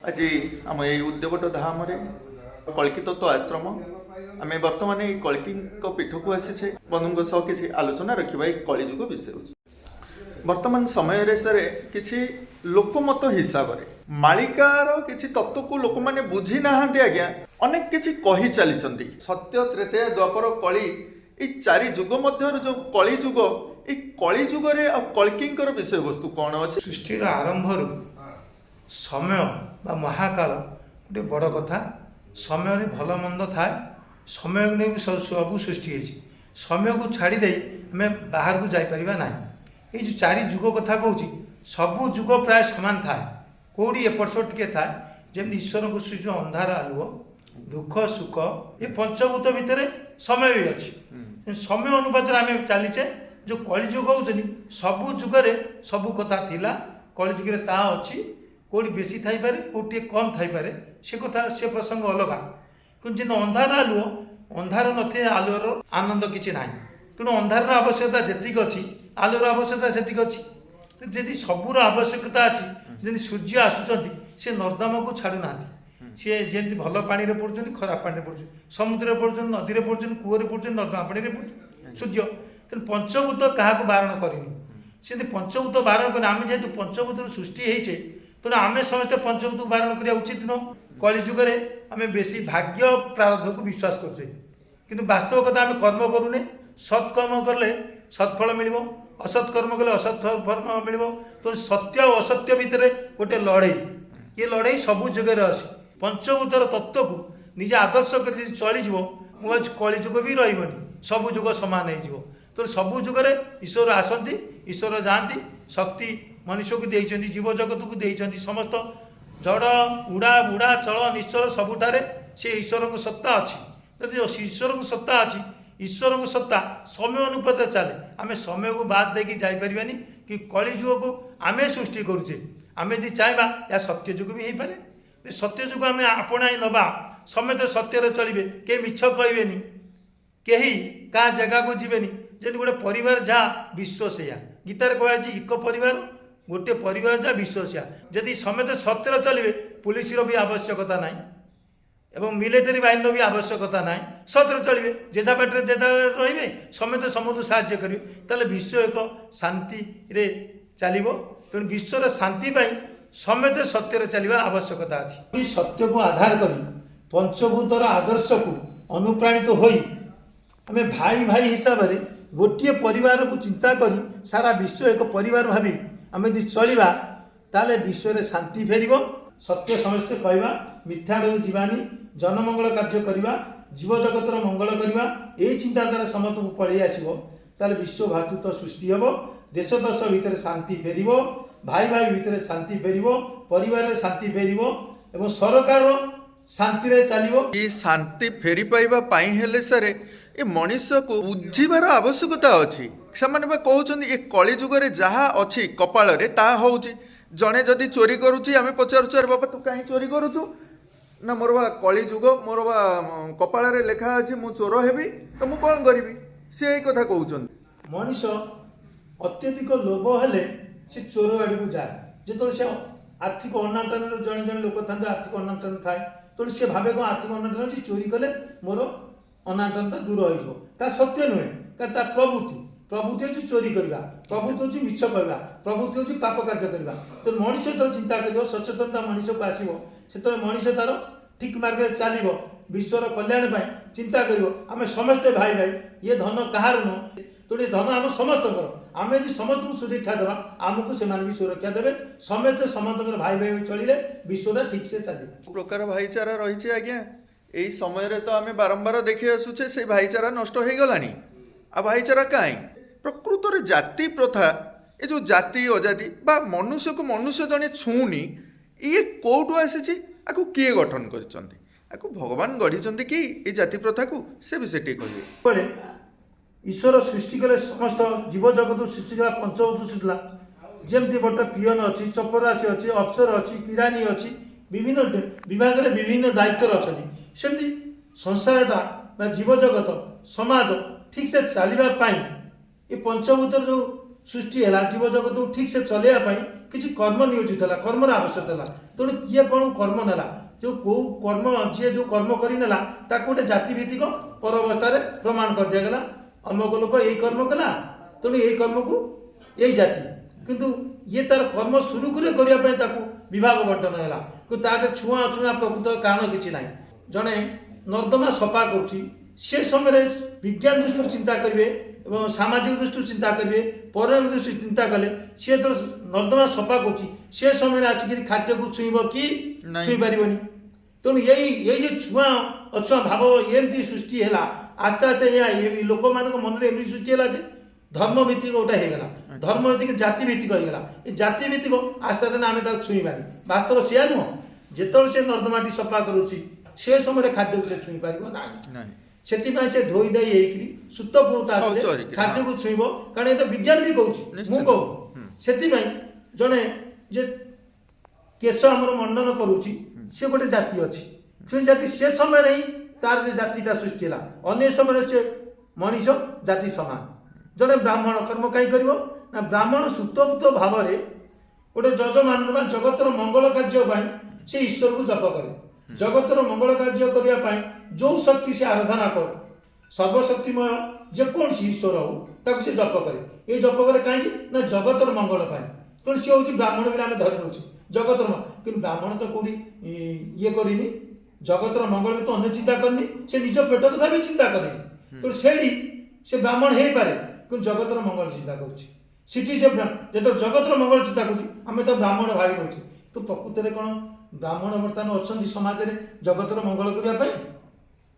आज आम ये उद्योगट धाम कल्कितत्व आश्रम आम बर्तमान कल्की पीठ को आसी बंधु सह किसी आलोचना रखा कलिजुग विषय बर्तमान समय सर किसी लोकमत हिसाब से मालिकार किसी तत्व को लोक मैंने बुझी ना आज्ञा अनेक किसी कही चली सत्य त्रेतया द्वापर कली ये चारि जुग मध्य जो कली जुग ये कली जुगरे कल्कीर विषय वस्तु कौन अच्छे सृष्टिर आरंभ समय बा महाकाल गोटे बड़ कथा समय भल मंद थाए समय को नहीं सब सृष्टि होती समय को छाड़दे आम बाहर को जापर ना ये जो चारि जुग कथा कहूँ सबू जुग प्राय सामान थाए कौड़ी एपट सेपट टे थाए जमी ईश्वर को सृष्टि अंधार आलुओ दुख सुख ये पंचभूत भितर समय भी अच्छी समय अनुपात आम चलीचे जो कलिजुग कहते सबू जुगरे सबू कथा थिला कलिजुगे ता अच्छी कौटी बेसी थाईपे कौटी कम थाईपे से कथा से प्रसंग अलग कि अंधार आलुओ अंधार नी आलुर आनंद किसी ना तेणु अंधार आवश्यकता जी अच्छी आलुर आवश्यकता से अच्छी जी सबूर आवश्यकता अच्छी जमी सूर्य आसुच्च सी नर्दमा को छाड़ूना सी जमी भल पानी पड़ुं खराब पानी पड़ुं समुद्र पड़ुं नदी में पड़ुं कूअर पड़ुं नर्दमा पानी पड़ुं सूर्य तेणु पंचभूत क्या बारण करनी से पंचभूत बारण कर आम जेहतु पंचभूत सृष्टि होचे तेणु आम समस्त पंचभूत बारण करवा उचित नुह कलिजुगे आम बेसी भाग्य प्रारब्ध को विश्वास करें कि वास्तव कथा आम कर्म करूने सत्कर्म कले सत्फल मिल असत्कर्म कले असत्फल मिल तो सत्य और असत्य भितर गोटे लड़ई ये लड़ई सबू जुगे अच्छी पंचभूतर तत्व को निजे आदर्श कर चलीज आज कलिजुग भी रही सबू जुग सामान हो तो सबू जुगरे ईश्वर आसती ईश्वर जाती शक्ति मनुष्य को देइछन्ति जीव जगत को देइछन्ति समस्त जड़ उड़ा बुड़ा चल निश्चल सबुठारे से ईश्वर को सत्ता अच्छी जो ईश्वर को सत्ता अच्छी ईश्वर को सत्ता समय अनुपात चले आम समय को बाद देकी जापरि कि कलिजुग को आम सृष्टि करुचे आम यदि चाहवा या सत्य जुग भी हो पारे सत्य जुग आम आपणाई नवा समस्त सत्य चलिए के मिछ कहबेनी कहीं क्या जगह को जीवेनी जब गोटे परिवार जहाँ विश्व से गीतार कहुई एक परिवार गोटे परिवार जहाँ विश्व से जदि समेत सत्य चलिए पुलिस भी आवश्यकता ना एवं मिलिटारी बाहिनी भी आवश्यकता ना सत्य चलिए जेजा बाटे जेजा रे समेत समूह साहाय्य करेंगे ताले विश्व एक शांति रे चलो तेणु विश्वर शांति समेत सत्य चलवा आवश्यकता अच्छी सत्य को आधार कर पंचभूतर आदर्श को अनुप्राणित हो आम भाई भाई हिसाब से गोटे परिवार को चिंता कर सारा विश्व एक परिवार भावी आम यदि चलवा ताले विश्व में शांति फेर सत्य समस्ते कहवा मिथ्या जीवानी जनमंगल कार्य करवा जीव जगतर मंगल करवा यही चिंताधारा समस्त को पलि आसो ताले विश्व भातृत्व सृष्टि हम देश देश भितर शांति फेर भाई भाई भितर शांति फेर परिवार शांति फेर और सरकार शांति चलो ये शांति फेरी पाइबा हेले सर ये मनुष्य को बुझीबार आवश्यकता अच्छी से कहते ये कलिजुगे जहाँ अच्छी कपाल हो जड़े जदि चोरी करुच्ची आम पचारुचु अरे बाबा तू कहीं चोरी करुचु ना मोर बा कलिजुग मोर बा कपाल लेखा अच्छी मु चोर हेबी तो मुझे कौन करी सी कथा कहते मनीष अत्यधिक लोभ हेले से चोर आड़ को जाए जो से आर्थिक अनाटन जड़े जड़े लोक था आर्थिक अनाटन थाए तो सी भावे कौन आर्थिक अनाटन अच्छी चोरी कले मोर अनाटनता दूर हो सत्य नुहे क्या प्रवृत्ति प्रवृत्ति हूँ चोरी करवा प्रवृत्ति हूँ मिछ कहवा प्रवृत्ति हूँ पाप कार्य करवा तो मनीष जो चिंता कर सचेतनता मनीष को आसो से मनीष तार ठीक मार्ग चलो विश्वर कल्याण चिंता कर आम समस्ते भाई भाई ये धन कहार नुह तो ये धन आम समस्त आम यदि समस्त को सुरक्षा देवा आमको से भी सुरक्षा देवे समस्त समस्त भाई भाई चलिए विश्व ठीक से चलो प्रकार भाईचारा रही आज्ञा यही समय तो आम बारंबार देखी आसुचे से भाईचारा नष्ट हो गलानी आ भाईचारा कहीं प्रकृत में जाति प्रथा ये जो जाति अजाति बा मनुष्य को मनुष्य जड़े छूनी ये कौटू आसी किए गठन कर भगवान गढ़ी कि ये जाति प्रथा को से भी सेठी कहे ईश्वर सृष्टि कले समस्त जीव जगत सृष्टि कला पंचभूत सृष्टिला जमती बट पियन अच्छी चपरासी अच्छी अफसर अच्छी किरानी अच्छी विभिन्न विभाग में विभिन्न दायित्व अच्छा सेमती संसारटा जीव जगत समाज ठीक से चलवाई ये पंचभूत जो सृष्टि है जीव जगत को ठीक से चलवाई କିଛି କର୍ମ ନିୟୋଜିତ ହେଲା, କର୍ମର ଆବଶ୍ୟକ ହେଲା। ତେଣୁ କିଏ କ'ଣ କର୍ମ ନେଲା, ଯେଉଁ କେଉଁ କର୍ମ ଯିଏ ଯେଉଁ କର୍ମ କରିନେଲା ତାକୁ ଗୋଟେ ଜାତି ଭିତ୍ତିକ ପର ଅବସ୍ଥାରେ ପ୍ରମାଣ କରିଦିଆଗଲା, ଅମକ ଲୋକ ଏଇ କର୍ମ କଲା, ତେଣୁ ଏଇ କର୍ମକୁ ଏଇ ଜାତି। କିନ୍ତୁ ଇଏ ତାର କର୍ମ ସୁରୁଖୁରୁରେ କରିବା ପାଇଁ ତାକୁ ବିଭାଗ ବଣ୍ଟନ ହେଲା, କିନ୍ତୁ ତା ଦେହରେ ଛୁଆଁ ଅଛୁଆଁ ପ୍ରକୃତ କାରଣ କିଛି ନାହିଁ। ଜଣେ ନର୍ଦ୍ଦମା ସଫା କରୁଛି, ସେ ସମୟରେ ବିଜ୍ଞାନ ଦୃଷ୍ଟିରୁ ଚିନ୍ତା କରିବେ ଏବଂ ସାମାଜିକ ଦୃଷ୍ଟିରୁ ଚିନ୍ତା କରିବେ, ପରିବାର ଦୃଷ୍ଟିରୁ ଚିନ୍ତା କଲେ ସେ ଯେତେବେଳେ ନର୍ଦ୍ଦମା ସଫା କରୁଛି ସେ ସମୟରେ ଆସିକିରି ଖାଦ୍ୟକୁ ଛୁଇଁବ କି ଛୁଇଁ ପାରିବନି। ତେଣୁ ଏଇ ଯେ ଛୁଆଁ ଅଛୁଆଁ ଭାବ ଏମିତି ସୃଷ୍ଟି ହେଲା, ଆସ୍ତେ ଆସ୍ତେ ଲୋକମାନଙ୍କ ମନରେ ଏମିତି ସୃଷ୍ଟି ହେଲା ଯେ ଧର୍ମ ଭିତ୍ତିକ ଗୋଟେ ହେଇଗଲା, ଧର୍ମ ଭିତ୍ତିକ ଜାତି ଭିତ୍ତିକ ହେଇଗଲା। ଏ ଜାତି ଭିତ୍ତିକ ଆସ୍ତେ ଆସ୍ତେ ଆମେ ତାକୁ ଛୁଇଁବାନି। ବାସ୍ତବ ସେୟା ନୁହଁ। ଯେତେବେଳେ ସେ ନର୍ଦ୍ଦମାଟି ସଫା କରୁଛି ସେ ସମୟରେ ଖାଦ୍ୟକୁ ସେ ଛୁଇଁ ପାରିବ ନାହିଁ। ସେଥିପାଇଁ ସେ ଧୋଇ ଧାଇ ହେଇକିରି ସୂତ ପୁତ ଆସିଲେ ଖାଦ୍ୟକୁ ଛୁଇଁବ, କାରଣ ଏ ତ ବିଜ୍ଞାନ ବି କହୁଛି, ମୁଁ କହୁ। ସେଥିପାଇଁ ଜଣେ ଯେ କେଶ ଆମର ମଣ୍ଡନ କରୁଛି ସେ ଗୋଟେ ଜାତି ଅଛି, ସେ ଜାତି ସେ ସମୟରେ ହିଁ ତାର ସେ ଜାତିଟା ସୃଷ୍ଟି ହେଲା। ଅନ୍ୟ ସମୟରେ ସେ ମଣିଷ ଜାତି ସମାନ। ଜଣେ ବ୍ରାହ୍ମଣ କର୍ମ କାହିଁ କରିବ ନା, ବ୍ରାହ୍ମଣ ସୂତପୁତ ଭାବରେ ଗୋଟେ ଯଜମାନ ବା ଜଗତର ମଙ୍ଗଳ କାର୍ଯ୍ୟ ପାଇଁ ସେ ଈଶ୍ୱରକୁ ଜପ କରେ। ଜଗତର ମଙ୍ଗଳ କାର୍ଯ୍ୟ କରିବା ପାଇଁ ଯେଉଁ ଶକ୍ତି ସେ ଆରାଧନା କରେ, ସର୍ବଶକ୍ତିମୟ ଯେକୌଣସି ଈଶ୍ୱର ହଉ ତାକୁ ସେ ଜପ କରେ। ଏଇ ଜପ କରେ କାହିଁକି ନା ଜଗତର ମଙ୍ଗଳ ପାଇଁ। ତେଣୁ ସେ ହେଉଛି ବ୍ରାହ୍ମଣ ବୋଲି ଆମେ ଧରି ନେଉଛୁ ଜଗତର। କିନ୍ତୁ ବ୍ରାହ୍ମଣ ତ କୋଉଠି ଇଏ କରିନି, ଜଗତର ମଙ୍ଗଳ ବି ତ ଅନ୍ୟ ଚିନ୍ତା କରିନି, ସେ ନିଜ ପେଟ କଥା ବି ଚିନ୍ତା କରେନି। ତେଣୁ ସେଇଠି ସେ ବ୍ରାହ୍ମଣ ହେଇପାରେ, କିନ୍ତୁ ଜଗତର ମଙ୍ଗଳ ଚିନ୍ତା କରୁଛି। ସେଠି ସେ ଯେତେବେଳେ ଜଗତର ମଙ୍ଗଳ ଚିନ୍ତା କରୁଛି ଆମେ ତ ବ୍ରାହ୍ମଣ ଭାବି ନେଉଛୁ। ତ ପ୍ରକୃତରେ କ'ଣ ବ୍ରାହ୍ମଣ ବର୍ତ୍ତମାନ ଅଛନ୍ତି ସମାଜରେ ଜଗତର ମଙ୍ଗଳ କରିବା ପାଇଁ?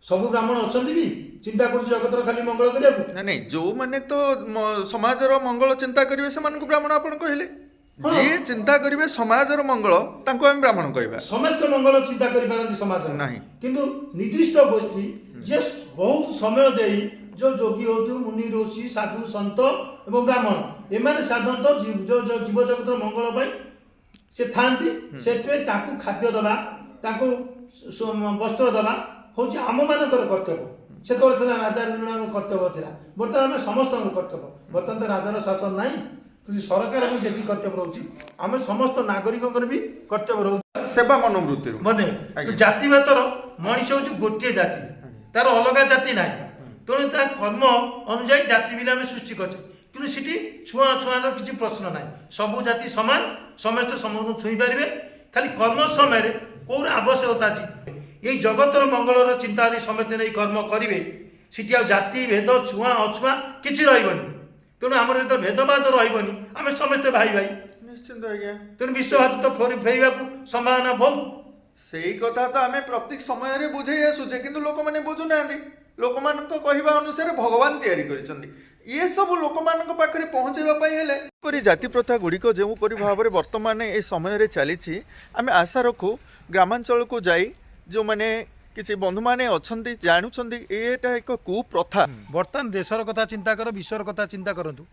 ସବୁ ବ୍ରାହ୍ମଣ ଅଛନ୍ତି କି ଚିନ୍ତା କରୁଛି ଜଗତର ଖାଲି ମଙ୍ଗଳ କରିବାକୁ? ନାଇଁ, ଯୋଉମାନେ ତ ସମାଜର ମଙ୍ଗଳ ଚିନ୍ତା କରିବେ ସେମାନଙ୍କୁ ବ୍ରାହ୍ମଣ ଆପଣ କହିଲେ। ଯିଏ ଚିନ୍ତା କରିବେ ସମାଜର ମଙ୍ଗଳ ତାଙ୍କୁ ଆମେ ବ୍ରାହ୍ମଣ କହିବା। ସମସ୍ତେ ମଙ୍ଗଳ ଚିନ୍ତା କରିପାରନ୍ତି ସମାଜର ନାହିଁ, କିନ୍ତୁ ନିର୍ଦ୍ଦିଷ୍ଟ ଗୋଷ୍ଠୀ ଯିଏ ବହୁତ ସମୟ ଦେଇ ଯୋଉ ଯୋଗୀ ହଉଥିବ, ମୁନି ଋଷି, ସାଧୁ, ସନ୍ଥ ଏବଂ ବ୍ରାହ୍ମଣ, ଏମାନେ ସାଧାରଣତଃ ଜୀବ ଜଗତର ମଙ୍ଗଳ ପାଇଁ ସେ ଥାଆନ୍ତି। ସେଥିପାଇଁ ତାଙ୍କୁ ଖାଦ୍ୟ ଦେବା, ତାଙ୍କୁ ବସ୍ତ୍ର ଦେବା ହଉଛି ଆମମାନଙ୍କର କର୍ତ୍ତବ୍ୟ। ସେତେବେଳେ ଥିଲା ରାଜା ରାଜୁଡ଼ାଙ୍କର କର୍ତ୍ତବ୍ୟ ଥିଲା, ବର୍ତ୍ତମାନ ଆମେ ସମସ୍ତଙ୍କର କର୍ତ୍ତବ୍ୟ। ବର୍ତ୍ତମାନ ତ ରାଜାର ଶାସନ ନାହିଁ, କିନ୍ତୁ ସରକାରଙ୍କ ଯେତିକି କର୍ତ୍ତବ୍ୟ ରହୁଛି ଆମେ ସମସ୍ତ ନାଗରିକଙ୍କର ବି କର୍ତ୍ତବ୍ୟ ରହୁଛି ସେବା ମନୋବୃତ୍ତି ମାନେ ଜାତିଭେଦର ମଣିଷ ହଉଛି ଗୋଟିଏ ଜାତି, ତାର ଅଲଗା ଜାତି ନାହିଁ। ତେଣୁ ତା କର୍ମ ଅନୁଯାୟୀ ଜାତି ବୋଲି ଆମେ ସୃଷ୍ଟି କରୁଛେ, କିନ୍ତୁ ସେଠି ଛୁଆଁ ଅଛୁଆଁର କିଛି ପ୍ରଶ୍ନ ନାହିଁ। ସବୁ ଜାତି ସମାନ, ସମସ୍ତେ ସମସ୍ତଙ୍କୁ ଛୁଇଁ ପାରିବେ। ଖାଲି କର୍ମ ସମୟରେ କୋଉର ଆବଶ୍ୟକତା ଅଛି, ଏଇ ଜଗତର ମଙ୍ଗଳର ଚିନ୍ତା ଯଦି ସମସ୍ତେ ନେଇ କର୍ମ କରିବେ ସେଠି ଆଉ ଜାତି ଭେଦ ଛୁଆଁ ଅଛୁଆଁ କିଛି ରହିବନି। ତେଣୁ ଆମର ଯେତେବେଳେ ଭେଦବାଦ ରହିବନି ଆମେ ସମସ୍ତେ ଭାଇ ଭାଇ। ନିଶ୍ଚିନ୍ତ ଆଜ୍ଞା। ତେଣୁ ବିଶ୍ୱଭାରତ ଫେରିବାକୁ ସମ୍ଭାବନା ବହୁତ। ସେଇ କଥା ତ ଆମେ ପ୍ରତି ସମୟରେ ବୁଝେଇ ଆସୁଛେ, କିନ୍ତୁ ଲୋକମାନେ ବୁଝୁନାହାନ୍ତି। ଲୋକମାନଙ୍କ କହିବା ଅନୁସାରେ ଭଗବାନ ତିଆରି କରିଛନ୍ତି। ଇଏ ସବୁ ଲୋକମାନଙ୍କ ପାଖରେ ପହଞ୍ଚାଇବା ପାଇଁ ହେଲେ ଏପରି ଜାତି ପ୍ରଥା ଗୁଡ଼ିକ ଯେଉଁପରି ଭାବରେ ବର୍ତ୍ତମାନ ଏ ସମୟରେ ଚାଲିଛି, ଆମେ ଆଶା ରଖୁ ଗ୍ରାମାଞ୍ଚଳକୁ ଯାଇ ଯେଉଁମାନେ କିଛି ବନ୍ଧୁମାନେ ଅଛନ୍ତି ଜାଣୁଛନ୍ତି ଏଇଟା ଏକ କୁପ୍ରଥା। ବର୍ତ୍ତମାନ ଦେଶର କଥା ଚିନ୍ତା କର, ବିଶ୍ୱର କଥା ଚିନ୍ତା କରନ୍ତୁ।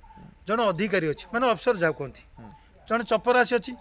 ଜଣେ ଅଧିକାରୀ ଅଛି, ମାନେ ଅଫିସର ଯାହା କୁହନ୍ତି, ଜଣେ ଚପରାସି ଅଛି,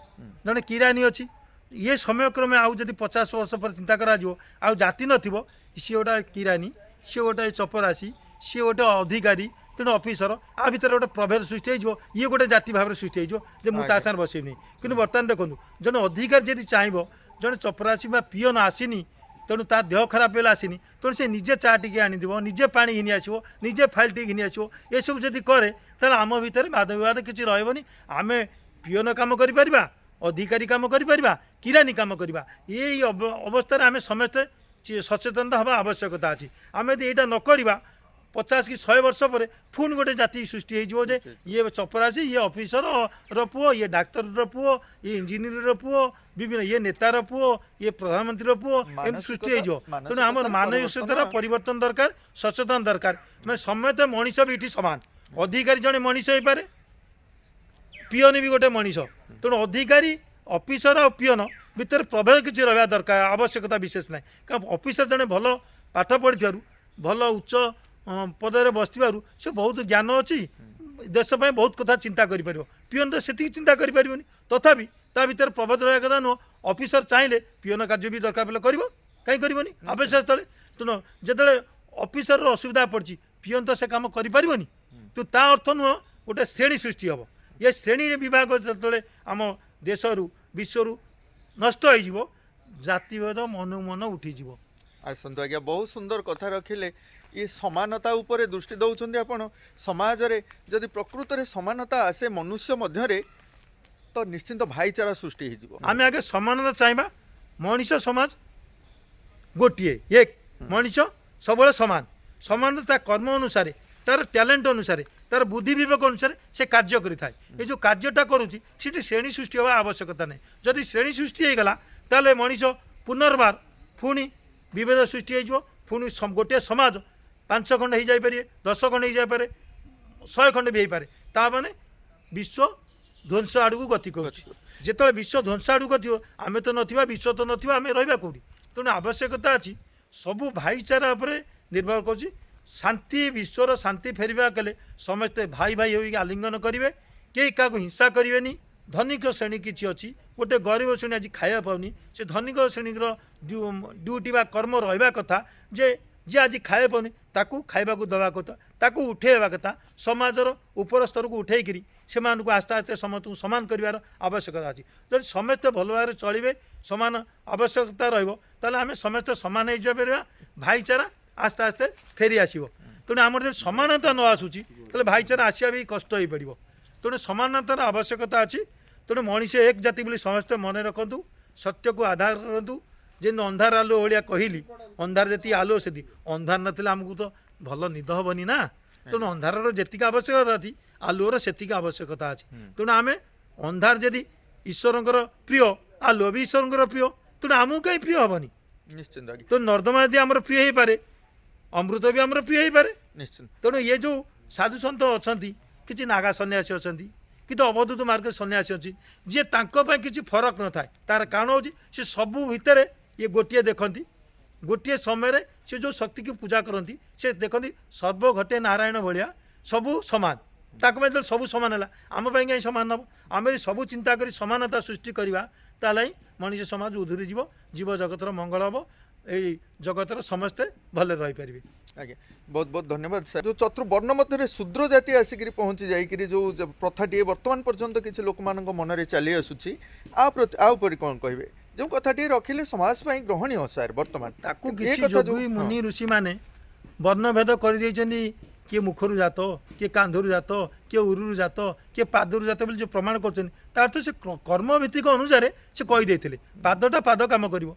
ଜଣେ କିରାନୀ ଅଛି। ଇଏ ସମୟକ୍ରମେ ଆଉ ଯଦି 50 ବର୍ଷ ପରେ ଚିନ୍ତା କରାଯିବ ଆଉ ଜାତି ନଥିବ, ସିଏ ଗୋଟେ କିରାନୀ, ସିଏ ଗୋଟେ ଚପରାସି, ସିଏ ଗୋଟେ ଅଧିକାରୀ, ତେଣୁ ଅଫିସର, ଆ ଭିତରେ ଗୋଟେ ପ୍ରଭେଦ ସୃଷ୍ଟି ହେଇଯିବ। ଇଏ ଗୋଟେ ଜାତି ଭାବରେ ସୃଷ୍ଟି ହେଇଯିବ ଯେ ମୁଁ ତା ସାଙ୍ଗରେ ବସିବିନି। କିନ୍ତୁ ବର୍ତ୍ତମାନ ଦେଖନ୍ତୁ, ଜଣେ ଅଧିକାରୀ ଯଦି ଚାହିଁବ, ଜଣେ ଚପରାସି ବା ପିଅନ ଆସିନି, ତେଣୁ ତା ଦେହ ଖରାପ ହେଲେ ଆସିନି, ତେଣୁ ସେ ନିଜେ ଚା ଟିକେ ଆଣିଦେବ, ନିଜେ ପାଣି ଘିନି ଆସିବ, ନିଜେ ଫାଇଲ୍ ଟିକେ ଘିନି ଆସିବ। ଏସବୁ ଯଦି କରେ ତାହେଲେ ଆମ ଭିତରେ ବାଦ ବିବାଦ କିଛି ରହିବନି। ଆମେ ପିଅନ କାମ କରିପାରିବା, ଅଧିକାରୀ କାମ କରିପାରିବା, କିରାନୀ କାମ କରିବା। ଏଇ ଅବସ୍ଥାରେ ଆମେ ସମସ୍ତେ ସଚେତନତା ହେବା ଆବଶ୍ୟକତା ଅଛି। ଆମେ ଯଦି ଏଇଟା ନ କରିବା 50 କି 100 ବର୍ଷ ପରେ ପୁଣି ଗୋଟେ ଜାତି ସୃଷ୍ଟି ହେଇଯିବ ଯେ ଇଏ ଚପରାସି, ଇଏ ଅଫିସରର ପୁଅ, ଇଏ ଡାକ୍ତରର ପୁଅ, ଇଏ ଇଞ୍ଜିନିୟରର ପୁଅ, ବିଭିନ୍ନ ଇଏ ନେତାର ପୁଅ, ଇଏ ପ୍ରଧାନମନ୍ତ୍ରୀର ପୁଅ, ଏମିତି ସୃଷ୍ଟି ହେଇଯିବ। ତେଣୁ ଆମର ମାନସିକତାର ପରିବର୍ତ୍ତନ ଦରକାର, ସଚେତନ ଦରକାର। ମାନେ ସମସ୍ତେ ମଣିଷ ବି ଏଠି ସମାନ। ଅଧିକାରୀ ଜଣେ ମଣିଷ ହେଇପାରେ, ପିଅନ ବି ଗୋଟେ ମଣିଷ। ତେଣୁ ଅଧିକାରୀ, ଅଫିସର ଆଉ ପିଅନ ଭିତରେ ପ୍ରଭେଦ କିଛି ରହିବା ଦରକାର, ଆବଶ୍ୟକତା ବିଶେଷ ନାହିଁ। କାରଣ ଅଫିସର ଜଣେ ଭଲ ପାଠ ପଢ଼ିଥିବାରୁ, ଭଲ ଉଚ୍ଚ ପଦରେ ବସିଥିବାରୁ ସେ ବହୁତ ଜ୍ଞାନ ଅଛି, ଦେଶ ପାଇଁ ବହୁତ କଥା ଚିନ୍ତା କରିପାରିବ। ପିଅନ ତ ସେତିକି ଚିନ୍ତା କରିପାରିବନି। ତଥାପି ତା ଭିତରେ ପ୍ରଭେଦ ରହିବା କଥା ନୁହଁ। ଅଫିସର ଚାହିଁଲେ ପିଅନ କାର୍ଯ୍ୟ ବି ଦରକାର ପଡ଼ିଲେ କରିବ, କାହିଁ କରିବନି ଆବଶ୍ୟକ ସ୍ଥଳେ। ତେଣୁ ଯେତେବେଳେ ଅଫିସରର ଅସୁବିଧା ପଡ଼ିଛି, ପିଅନ ତ ସେ କାମ କରିପାରିବନି। ତ ତା ଅର୍ଥ ନୁହଁ ଗୋଟେ ଶ୍ରେଣୀ ସୃଷ୍ଟି ହେବ। ଏ ଶ୍ରେଣୀ ବିଭାଗ ଯେତେବେଳେ ଆମ देशरू विश्वरू नष्ट हो जातिभेद मन मन उठीजिव। आसतु आज्ञा बहुत सुंदर कथा रखिले ये समानता उपरे दृष्टि दौरान आपण समाज रे जदि प्रकृत रे समानता आसे मनुष्य मध्य तो निश्चिंत भाईचारा सृष्टि हो आम आगे समानता चाहिए मनीष समाज गोटे एक मनीष सब सामान समानता कर्म अनुसार तार टैलेंट अनुसार तार बुद्धि विवेक अनुसार से कार्य करें ये जो कार्यटा करुँच श्रेणी सृष्टि होगा आवश्यकता नहीं। जदि श्रेणी सृष्टि होगला ताले मनीष पुनर्बार पुणी विभेद सृष्टि हो पुणी गोटे समाज 5 खंड हो जापे 10 खंड हो जापे 100 खंड भी हो पाए ताने विश्व ध्वंस आड़ को गति कर विश्व ध्वंस आड़ गति हो आम तो ना विश्व तो ना आम रहा कौटी तेणु आवश्यकता अच्छी सबू भाईचारा निर्भर कर शांति विश्वर शांति फेरवा कले समस्ते भाई भाई हो आलिंगन करेंगे कई क्या हिंसा करें धनिक श्रेणी किसी अच्छी गोटे गरीब श्रेणी आज खाया पाऊनी से धनिक श्रेणी ड्यूटी बा कर्म रहा कथा जे जे आज खाया पाऊनी ताकू खाइबा को दवा कथा ताकू उठेवा कथा समाजर उपर स्तर को उठेकरी से आस्ते आस्ते समस्त सामान कर आवश्यकता अच्छी जब समस्ते भल भाव चलिए सामान आवश्यकता रहा समस्ते सामान हो भाईचारा आस्ते आस्ते फेरी आसो तेणु आम जो समानता न आसूची भाईचारा आसा भी कष्ट हो पड़ो तेणु समानतार आवश्यकता अच्छी तेणु मनीष एक जाति बोली समस्ते मन रखु सत्य को आधार करूँ जेन अंधार आलु भाया कहली अंधार जी आलु से अंधार नाते आमको तो भल निद हेनी ना तेणु अंधार जी आवश्यकता थी आलुर से आवश्यकता अच्छी तेणु आम अंधार जदि ईश्वर प्रिय आलु भी ईश्वर प्रिय तेणु आमको कहीं प्रिय हेनी निश्चिंत तो नर्दमा यदि आम प्रिय हो पारे अमृत भी आम प्रिय हो पारे निश्चिंत तेणु ये जो साधु सन्त अच्छा कि नागा सन्यासी अच्छा कि अवधूत मार्ग सन्यासी अच्छी जी किसी फरक न थाए तार कारण हूँ सी सबू भितर ये गोटे देखती गोटे समय से जो शक्ति की पूजा करती से देखती सर्वघटे नारायण भाया सबू सामान ताकि सबू सामान है आम कहीं सामान नब आम सबू चिंता कर समानता सृष्टि करवा ताल मनीष समाज उधुरी जीव जीव जगतर मंगल हम ये जगतर समस्ते भले रही पारे। आज्ञा बहुत बहुत धन्यवाद सर जो चतुर्वर्ण मध्य शूद्र जाति आसिक पहुँची जाकि जो प्रथाटी बर्तमान पर्यंत किसी लोक मन में चली आसूसी आपर कौन कहे जो कथाटी रखिले समाज पर ग्रहणीय सर बर्तमान मुनि ऋषि मैंने वर्णभेद कर किए मुखर जात किए कांधर जात किए उरु जात किए पादर जात बोली जो प्रमाण कर से कर्मभित्तिक अनुसार से कहीदे पादटा पाद कम कर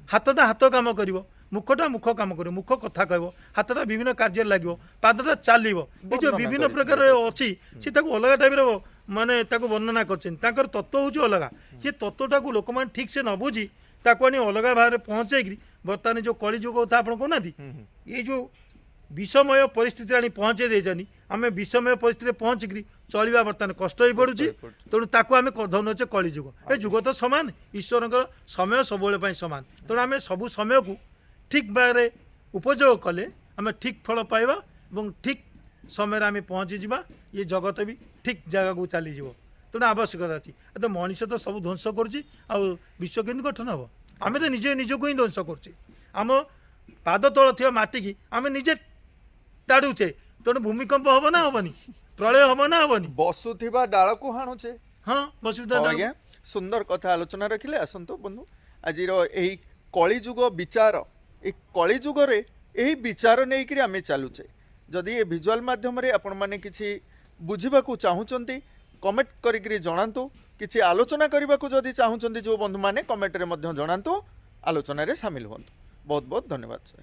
हाथटा हाथ कम कर मुखटा मुख कम कर मुख कथा कह हाथटा विभिन्न कार्य लगे पादटा चलो ये जो विभिन्न प्रकार अच्छी सी अलग टाइप माने वर्णना कर तत्व हूँ अलग ये तत्वटा को लोक मैंने ठीक से न बुझी ताको अलग भाव में पहुँचे बर्तमान जो कलिजुग कथा आप कहना ये जो विषमय परिस्थिति आनी पहुँचे देनी आम विषमय परिस्थिति पहुँचिक चलवा बर्तमान कष्ट हो पड़ुଛି तेणु ताकू आम धनुचे कलिजुग ए जुग तो सामान ईश्वर समय सब सामान तेणु आम सबू समय को ठीक भाव में उपयोग कले आम ठीक फल पाइबा और ठीक समय आम पहुँची जा ये जगत भी ठीक जगह को चलीज तेणु आवश्यकता अच्छी तो मनीष तो सब ध्वंस कर विश्व के गठन हम आम तो निजे निजक ही ध्वंस करम पाद तल थी माटी की आम निजे ताड़ुचे तेणु भूमिकंप हम ना हेनी प्रलय हम ना हेनी बसुवा डाल को हाणुचे हाँ बसुधा आज्ञा सुंदर कथा आलोचना रखिले आसतु बंधु आज कलिजुग विचार ये कलिजुग यही विचार नहीं कि आम चलुचे जदि ये विजुअल माध्यम आपण मैंने किसी बुझा चाहूँगी कमेंट करी जनातु किसी आलोचना करने को जदि चाहूँगी जो बंधु मैंने कमेंट रे जनातु आलोचन सामिल हूँ बहुत बहुत धन्यवाद सर।